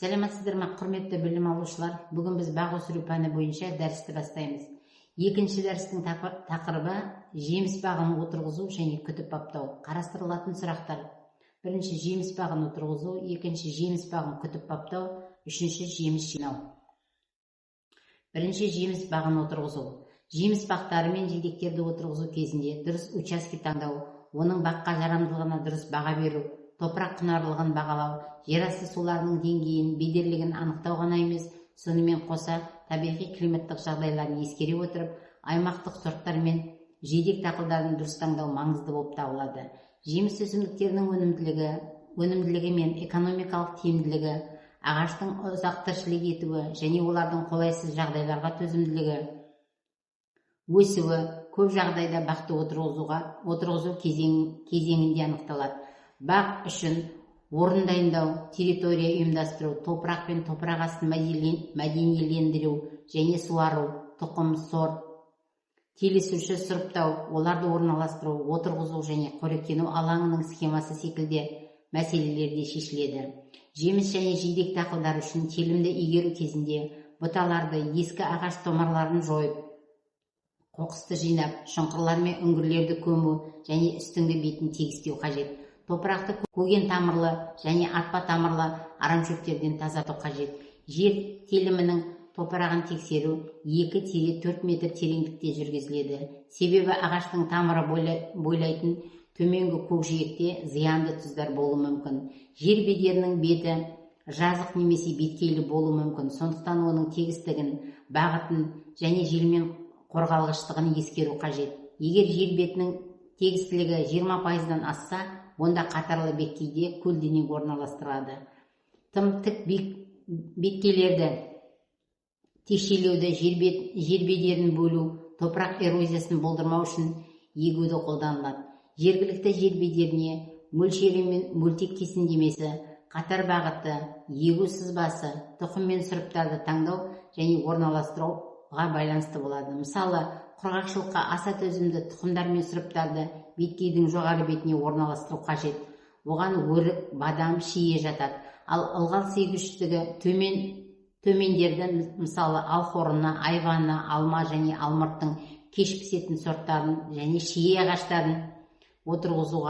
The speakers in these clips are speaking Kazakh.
Сәлеметсіздер ме, құрметті білім алушылар? Бүгін біз бақ өсіру пәні бойынша дәрісті бастаймыз. Екінші дәрістің тақырыбы жеміс бағын отырғызу және күтіп баптау. Қарастырылатын сұрақтар: бірінші, жеміс бағын отырғызу; екінші, жеміс бағын күтіп баптау; үшінші, жеміс жинау. Бірінші, жеміс бағын отырғызу. Жеміс бақтары мен жидектерді отырғызу кезінде дұрыс участке таңдау, оның баққа жарамдылығына дұрыс баға беру, топырақ құнарлылығын бағалау, жерасты суларының деңгейін, бедерлігін анықтау ғана емес, сонымен қоса табиғи климаттық жағдайларын ескере отырып, аймақтық сорттар мен жидек дақылдарын дұрыс таңдау маңызды болып табылады. Жеміс өсімдіктерінің өнімділігі мен экономикалық тиімділігі, ағаштың ұзақ тіршілік етуі және олардың қолайсыз жағдайларға төзімділігі, өсуі көп жағдайда бақты отырғызу кезеңінде анықталады. Бақ үшін орын дайындау, территория ұйымдастыру, топырақ пен топырақ астын мәдениелендіру және суару, тұқым, сорт, келісуші сұрыптау, оларды орналастыру, отырғызу және қоректену алаңының схемасы секілді мәселелерде шешіледі. Жеміс және жидек дақылдары үшін телімді игеру кезінде бұталарды, ескі ағаш томарларын жойып, қоқысты жинап, шұңқырлар мен үңгірлерді көму және үстіңгі бетін тегістеу қажет. Топырақты көген тамырлы және атпа тамырлы арамшөптерден тазарту қажет. Жер телімінің топырағын тексеру 2-4 метр тереңдікте жүргізіледі. Себебі ағаштың тамыры бойлайтын төменгі көкжиекте зиянды тұздар болуы мүмкін. Жер бедерінің беті жазық немесе беткейлі болуы мүмкін. Сондықтан оның тегістігін, бағытын және желмен қорғалғыштығын ескеру қажет. Егер жер бетінің тегістілігі 20%-дан асса, онда қатарлы беткейде көлденең орналастырылады. Тым тік беткейлерді текшелеуді, жер бедерін бөлу, топырақ эрозиясын болдырмау үшін егуді қолданылады. Жергілікті жер бедеріне мөлшері мен мөлтек кесіндемесі, қатар бағыты, егу сызбасы, тұқым мен сұрыптарды таңдау және орналастыруға байланысты болады. Мысалы, құрғақшылыққа аса төзімді тұқымдар мен сұрыптарды беткейдің жоғары бетіне орналастыру қажет. Оған өрік, бадам, шие жатады. Ал ылғал сегіштігі төмендерді, мысалы, алхорыны, айваны, алма және алмұрттың кеш пісетін сорттарын және шие ағаштарын отырғызу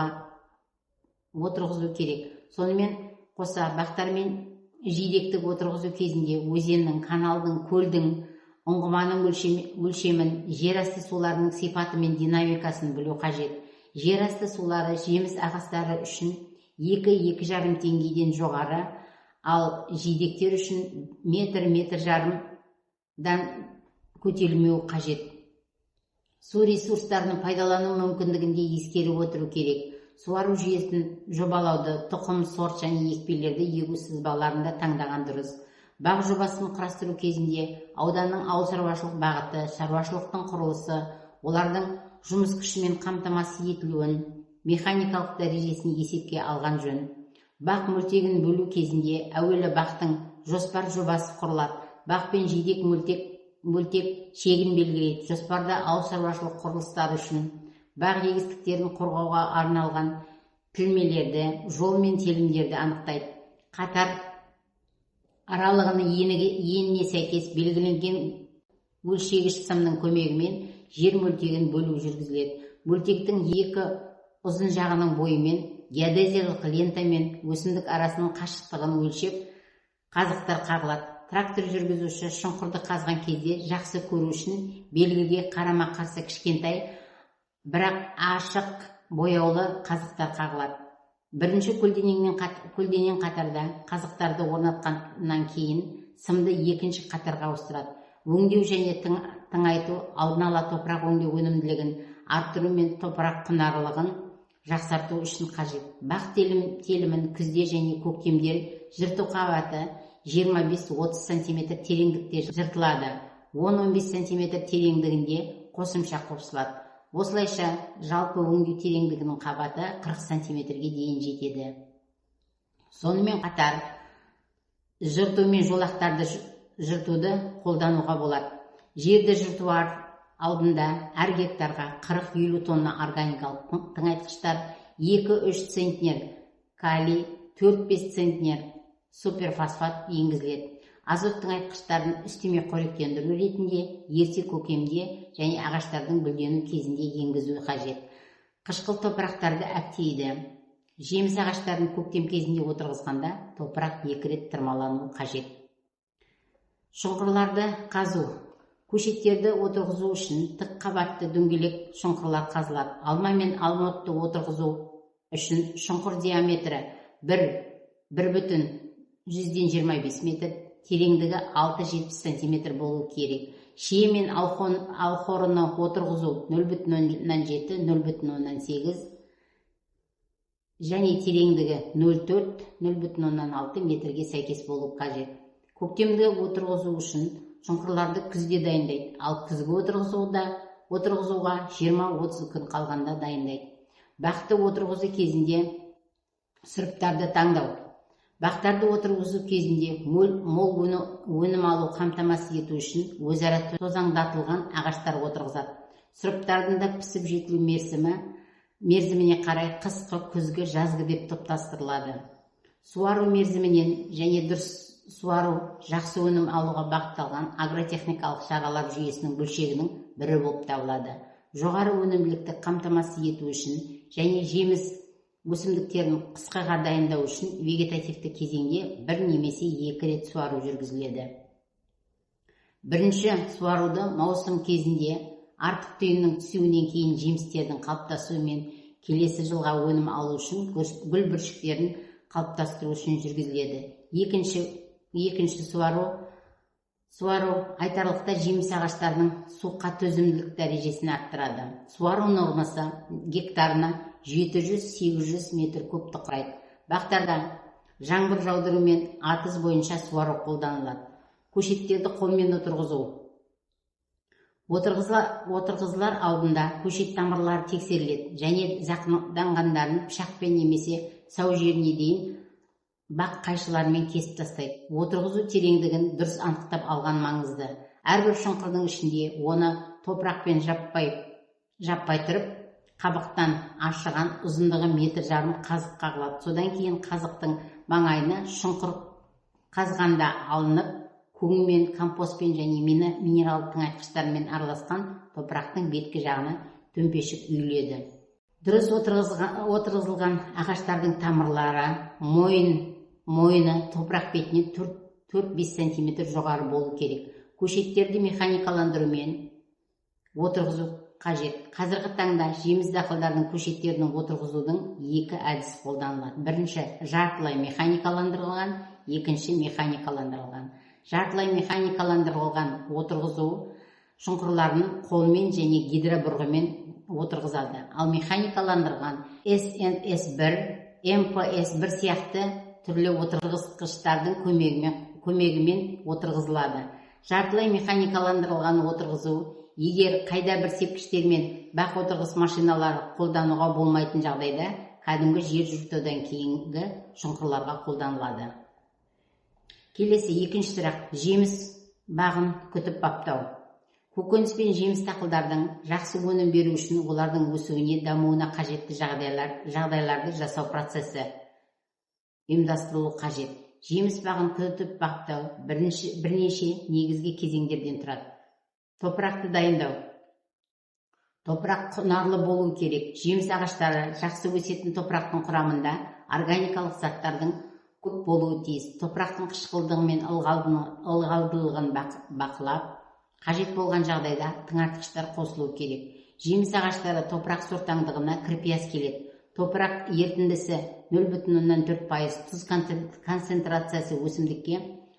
керек. Сонымен қоса бақтар мен жидектік отырғызу кезінде өзеннің, каналдың, көлдің, ұңғыманың өлшемін, жерасты суларының сипаты мен динамикасын білу қажет. Жерасты сулары жеміс ағаштары үшін 2-2,5 деңгейден жоғары, ал жидектер үшін метр жарымдан көтерілмеу қажет. Су ресурстарын пайдалану мүмкіндігінде ескеріп отыру керек. Суару жүйесін жобалауды, тұқым, сорт және екпелерді егу сызбаларында таңдаған дұрыс. Бақ жобасын құрастыру кезінде ауданның ауыл шаруашылық бағыты, шаруашылықтың құрылысы, олардың жұмыс күшімен қамтамасыз етілуін, механикалық дәрежесін есепке алған жөн. Бақ мөлтегін бөлу кезінде әуелі бақтың жоспар жобасы құрылады. Бақ пен жидек мөлтек шегін белгілейді. Жоспарда ауыл шаруашылық құрылыстары үшін бақ егістіктерін қорғауға арналған тілмелерді, жол мен телімдерді анықтайды. Қатар аралығының еніне сәйкес белгіленген өлшегіш сымның көмегімен жер мөлтегін бөлу жүргізіледі. Мөлтектің екі ұзын жағының бойымен геодезиялық лентамен өсімдік арасының қашықтығын өлшеп қазықтар қағылады. Трактор жүргізуші шұңқырды қазған кезде жақсы көру үшін белгіге қарама-қарсы кішкентай, бірақ ашық бояулы қазықтар қағылады. Бірінші көлденең қатарда қазықтарды орнатқаннан кейін сымды екінші қатарға ауыстырады. Өңдеу және тыңайту алдын ала топырақ өңдеу өнімділігін арттыру мен топырақ құнарлылығын жақсарту үшін қажет. Бақ телімін күзде және көктемде жырту қабаты 25-30 см тереңдікте жыртылады. 10-15 см тереңдігінде қосымша қосылады. Осылайша жалпы өңдеу тереңдігінің қабаты 40 см-ге дейін жетеді. Сонымен қатар жырту мен жолақтарды жыртуды қолдануға болады. Жерді жырту алдында әр гектарға 40-50 тонна органикалық тыңайтқыштар, 2-3 центнер калий, 4-5 центнер суперфосфат енгізіледі. Азоттың айтқыштарын үстеме қоректендіру ретінде ерте көктемде және ағаштардың гүлдену кезінде енгізу қажет. Қышқыл топырақтарды әктейді. Жеміс ағаштарын көктем кезінде отырғызғанда топырақ 2 рет тырмалану қажет. Шұңқырларды қазу. Көшеттерді отырғызу үшін тік қабатты дөңгелек шұңқырлар қазылады. Алма мен алмұртты отырғызу үшін шұңқыр диаметрі 1,125 метр, тереңдігі 6-7 см болу керек. Шие мен алхорыны отырғызу 0,7-0,8 және тереңдігі 0,4-0,6 метрге сәйкес болу қажет. Көктемді отырғызу үшін шұңқырларды күзде дайындайды, ал күзгі отырғызуға 20-30 күн қалғанда дайындайды. Бақты отырғызу кезінде сұрыптарды таңдау. Бақтарды отырғызу кезінде мол өнім алу қамтамасыз ету үшін өзара тозаңдатылған ағаштар отырғызады. Сұрыптардың да пісіп жетілу мерзіміне қарай қысқы, күзгі, жазғы деп топтастырылады. Суару мерзімінен және дұрыс суару жақсы өнім алуға бағытталған агротехникалық шаралар жүйесінің бөлшегінің бірі болып табылады. Жоғары өнімділікті қамтамасыз ету үшін және жеміс өсімдіктерін қысқыға дайындау үшін вегетативті кезеңде 1 немесе 2 рет суару жүргізіледі. Бірінші суаруды маусым кезінде артық түйіннің түсуінен кейін жемістердің қалыптасуы мен келесі жылға өнім алу үшін гүл бүршіктерін қалыптастыру үшін жүргізіледі. Екінші суару айтарлықтай жеміс ағаштарының суға төзімділік дәрежесін арттырады. Суару нормасы гектарына 700-800 метр кубты құрайды. Бақтарда жаңбыр жаудыру мен атыз бойынша суару қолданылады. Көшеттерді қолмен отырғызу. Отырғызылар алдында көшет тамырлары тексеріледі және зақымданғандарын пышақпен немесе сау жеріне дейін бақ қайшылармен кесіп тастайды. Отырғызу тереңдігін дұрыс анықтап алған маңызды. Әрбір шұңқырдың ішінде оны топырақпен жаппай тұрып, қабықтан ашыған ұзындығы 1,5 метр қазық қағылады. Содан кейін қазықтың маңайына шұңқыр қазғанда алынып, көңмен, компостпен және минералдың айтқыштарымен араласқан топырақтың беткі жағына төмпешік үйіледі. Дұрыс отырғызылған ағаштардың тамырлары, мойыны топырақ бетінен 4-5 см жоғары болу керек. Көшеттерді механикаландырумен отырғызу қажет. Қазіргі таңда жеміс дақылдардың көшеттерінің отырғызудың 2 әдісі қолданылады. Бірінші жартылай механикаландырылған, екінші механикаландырылған. Жартылай механикаландырылған отырғызу шұңқырларын қолмен және гидробұрғымен отырғызады. Ал механикаландырған СНС1, МПС1 сияқты түрлі отырғызғыштардың көмегімен отырғызылады. Жартылай механикаландырылған отырғызу егер қайда бір сепкіштермен бақ отырғыз машиналары қолдануға болмайтын жағдайда кәдімгі жер жыртудан кейінгі шұңқырларға қолданылады. Келесі екінші сұрақ: жеміс бағын күтіп баптау. Көкөніс пен жеміс дақылдардың жақсы өнім беру үшін олардың өсуіне, дамуына қажетті жағдайларды жасау процесі ұйымдастырылу қажет. Жеміс бағын күтіп баптау бірнеше негізгі кезеңдерден тұрады. Топырақты дайындау. Топырақ құнарлы болу керек. Жеміс ағаштары жақсы өсетін топырақтың құрамында органикалық заттардың көп болуы тиіс. Топырақтың қышқылдығы мен ылғалдылығын бақылап, қажет болған жағдайда тыңайтқыштар қосылу керек. Жеміс ағаштары топырақ сортаңдығына кірпияз келеді. Топырақ ерітіндісі 0,4%, тұз концентрациясы өсімдікке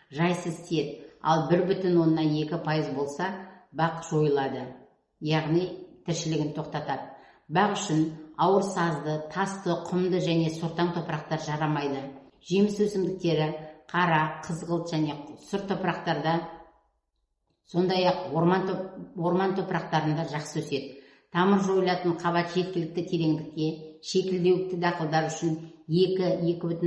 жайсыз тиеді, ал 1,2% болса, бақ жойылады, яғни тіршілігін тоқтатады. Бақ үшін ауыр сазды, тасты, құмды және сортаң топырақтар жарамайды. Жеміс өсімдіктері қара, қызғылт және сұр топырақтарда, сондай-ақ орман топырақтарында жақсы өседі. Тамыр жойылатын қабат жеткілікті тереңдікте, шекілдеуікті дақылдар үшін 2-2,5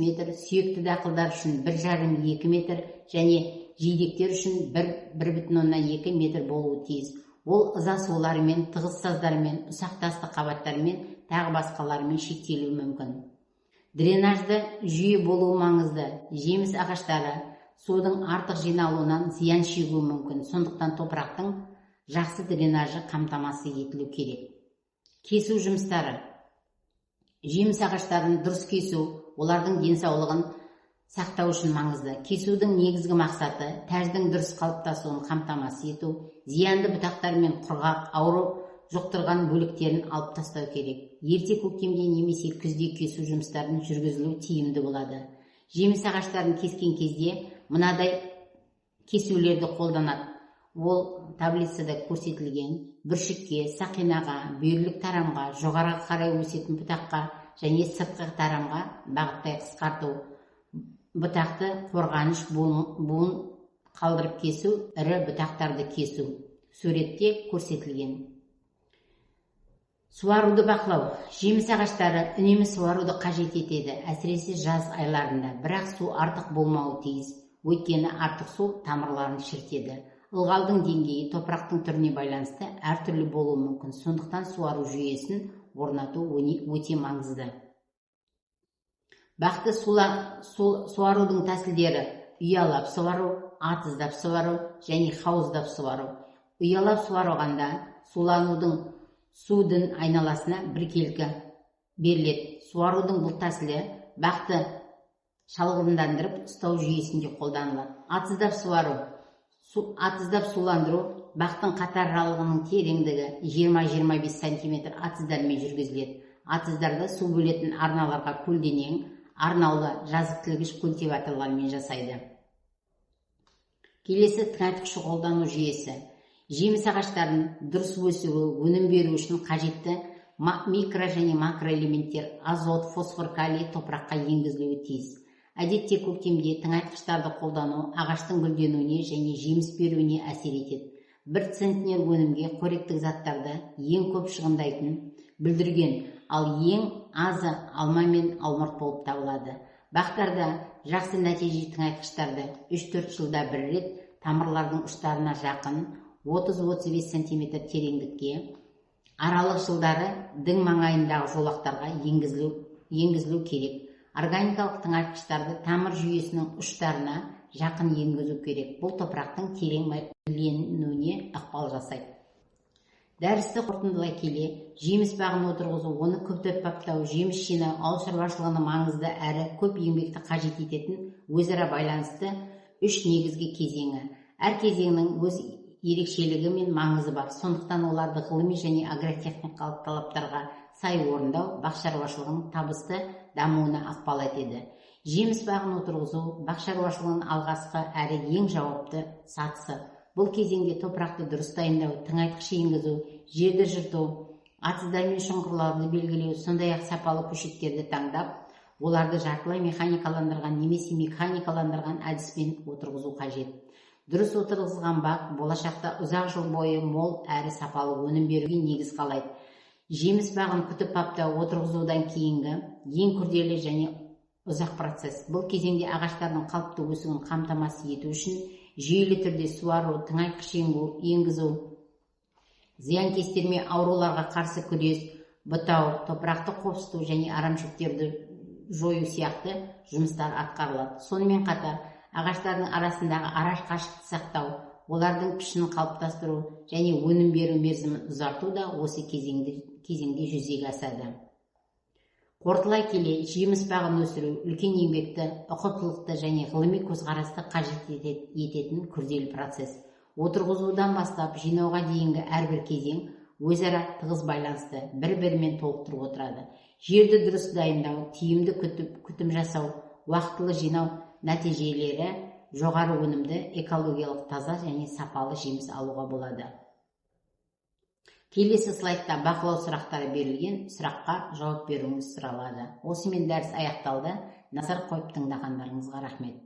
метр, сүйекті дақылдар үшін 1,5-2 метр және жидектер үшін 1,2 метр болуы тиіс. Ол ыза суларымен, тығыз саздармен, ұсақ тасты қабаттармен, тағы басқаларымен шектелуі мүмкін. Дренажды жүйе болуы маңызды. Жеміс ағаштары судың артық жиналуынан зиян шегуі мүмкін. Сондықтан топырақтың жақсы дренажы қамтамасыз етілу керек. Кесу жұмыстары. Жеміс ағаштарын дұрыс кесу, олардың денсаулығын сақтау үшін маңызды. Кесудің негізгі мақсаты тәждің дұрыс қалыптасуын қамтамасыз ету, зиянды бұтақтар мен құрғақ, ауру жұқтырған бөліктерін алып тастау керек. Ерте көктемде немесе күзде кесу жұмыстарын жүргізілу тиімді болады. Жеміс ағаштарын кескен кезде мынадай кесулерді қолданады. Ол таблицада көрсетілген: бүршікке, сақинаға, бүйірлік тарамға, жоғарыға қарай өсетін бұтаққа және сыртқы тарамға бағыттай қысқарту. Бұтақты қорғаныш буын қалдырып кесу, ірі бұтақтарды кесу. Суретте көрсетілген. Суаруды бақылау. Жеміс ағаштары үнемі суаруды қажет етеді, әсіресе жаз айларында. Бірақ су артық болмауы тиіс, өйткені артық су тамырларын шірітеді. Ылғалдың деңгейі топырақтың түріне байланысты әртүрлі болуы мүмкін. Сондықтан суару жүйесін орнату өте маңызды. Бақты суарудың тәсілдері: ұялап суару, атыздап суару және хауыздап суару. Ұялап суарғанда судың айналасына біркелкі беріледі. Суарудың бұл тәсілі бақты шалғындандырып ұстау жүйесінде қолданылады. Атыздап суландыру бақтың қатар аралығының тереңдігі 20-25 см атыздармен жүргізіледі. Атыздарды су бөлетін арналарға көлденең, арнаулы жазықтылғыш культиваторлармен жасайды. Келесі тыңайтқыш қолдану жүйесі. Жеміс ағаштарын дұрыс өсіру, өнім беру үшін қажетті микро және макроэлементтер азот, фосфор, калий топыраққа енгізілуі тиіс. Әдетте көктемде тыңайтқыштарды қолдану ағаштың гүлденуіне және жеміс беруіне әсер етеді. 1 центнер өнімге қоректік заттарды ең көп шығындайтын бүлдірген, ал ең азы алма мен алмұрт болып табылады. Бақтарда жақсы нәтиже тыңайтқыштарды 3-4 жылда бір рет тамырлардың ұштарына жақын 30-35 см тереңдікке, аралық жылдары дің маңайындағы жолақтарға енгізілу керек. Органикалық тыңайтқыштарды тамыр жүйесінің ұштарына жақын енгізу керек. Бұл топырақтың терең гүлденуіне ықпал жасайды. Дәрісті қорытындылай келе, жеміс бағын отырғызу, оны көптеп баптау, жеміс жинау ауыл шаруашылығының маңызды әрі көп еңбекті қажет ететін өзара байланысты 3 негізгі кезеңі. Әр кезеңнің өз ерекшелігі мен маңызы бар. Сондықтан оларды ғылыми және агротехникалық талаптарға сай орындау бақ шаруашылығының табысты дамуына ықпал етеді. Жеміс бағын отырғызу бақ шаруашылығының алғашқы әрі ең жауапты сатысы. Бұл кезеңде топырақты дұрыс дайындау, тыңайтқыш енгізу, жерді жырту, атыздар мен шұңқырларды белгілеу, сондай-ақ сапалы көшеттерді таңдап, оларды жартылай механикаландырған немесе механикаландырған әдіспен отырғызу қажет. Дұрыс отырғызылған бақ болашақта ұзақ жыл бойы мол әрі сапалы өнім беруге негіз қалайды. Жеміс бағын күтіп баптау отырғызудан кейінгі ең күрделі және ұзақ процесс. Бұл кезеңде ағаштардың қалыпты өсуін қамтамасыз ету үшін жүйелі түрде суару, тыңайтқыш енгізу, зиянкестермен ауруларға қарсы күрес, бұтау, топырақты қопсыту және арамшөптерді жою сияқты жұмыстар атқарылады. Сонымен қатар ағаштардың арасындағы ара қашықтықты сақтау, олардың пішінін қалыптастыру және өнім беру мерзімін ұзарту да осы кезеңде жүзеге асады. Қорытындылай келе, жеміс бағын өсіру үлкен еңбекті, ұқыптылықты және ғылыми көзқарасты қажет ететін күрделі процесс. Отырғызудан бастап жинауға дейінгі әрбір кезең өзара тығыз байланысты, бір-бірімен толықтырып отырады. Жерді дұрыс дайындау, тиімді күтім жасау, уақытылы жинау нәтижелері жоғары өнімді, экологиялық таза және сапалы жеміс алуға болады. Келесі слайдта бақылау сұрақтары берілген, сұраққа жауап беруіңіз сұралады. Осымен дәріс аяқталды. Назар қойып тыңдағандарыңызға рахмет.